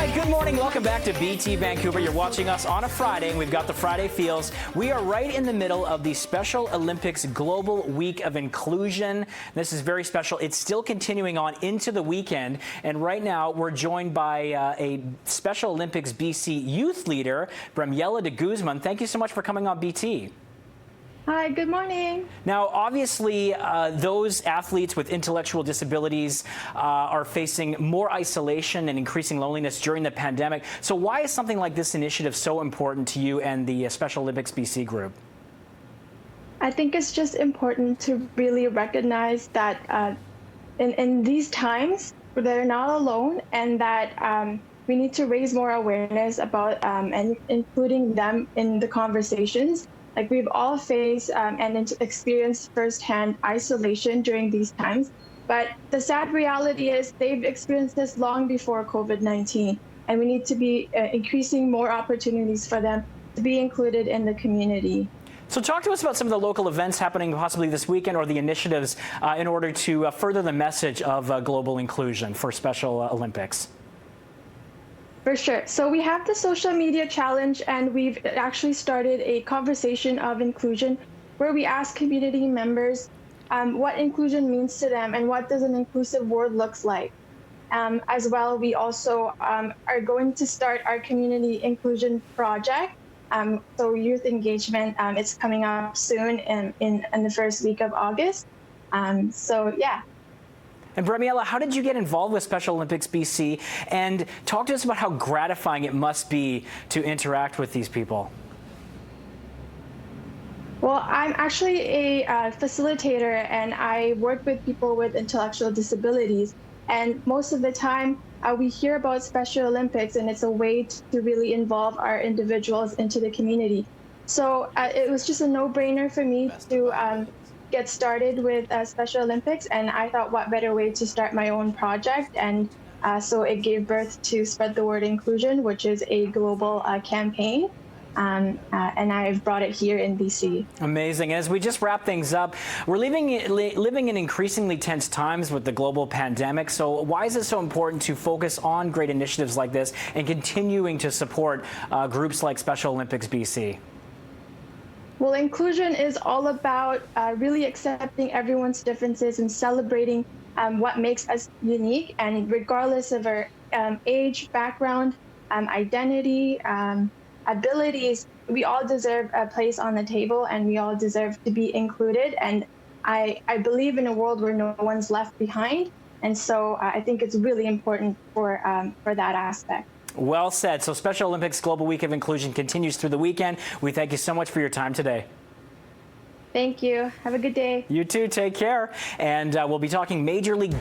right, good morning. Welcome back to BT Vancouver. You're watching us on a Friday, and we've got the Friday Feels. We are right in the middle of the Special Olympics Global Week of Inclusion. This is very special. It's still continuing on into the weekend, and right now we're joined by a Special Olympics BC youth leader, Bramiela de Guzman. Thank you so much for coming on BT. Hi, good morning. Now, obviously, those athletes with intellectual disabilities are facing more isolation and increasing loneliness during the pandemic. So why is something like this initiative so important to you and the Special Olympics BC group? I think it's just important to really recognize that in these times, they're not alone, and that we need to raise more awareness about and including them in the conversations. Like, we've all faced and experienced firsthand isolation during these times. But the sad reality is they've experienced this long before COVID-19. And we need to be increasing more opportunities for them to be included in the community. So talk to us about some of the local events happening possibly this weekend, or the initiatives in order to further the message of global inclusion for Special Olympics. For sure. So we have the social media challenge, and we've actually started a conversation of inclusion where we ask community members what inclusion means to them and what does an inclusive world looks like. As well, we also are going to start our community inclusion project. So youth engagement, it's coming up soon in the first week of August. So yeah. And Bramiela, how did you get involved with Special Olympics BC? And talk to us about how gratifying it must be to interact with these people. Well, I'm actually a facilitator, and I work with people with intellectual disabilities. And most of the time, we hear about Special Olympics, and it's a way to really involve our individuals into the community. So it was just a no-brainer for me to get started with Special Olympics, and I thought, what better way to start my own project? And so it gave birth to Spread the Word Inclusion, which is a global campaign. And I've brought it here in BC. Amazing. As we just wrap things up, we're living in increasingly tense times with the global pandemic. So why is it so important to focus on great initiatives like this and continuing to support groups like Special Olympics BC? Well, inclusion is all about really accepting everyone's differences and celebrating what makes us unique. And regardless of our age, background, identity, abilities, we all deserve a place on the table, and we all deserve to be included. And I believe in a world where no one's left behind. And so I think it's really important for that aspect. Well said. So Special Olympics Global Week of Inclusion continues through the weekend. We thank you so much for your time today. Thank you. Have a good day. You too. Take care. And we'll be talking Major League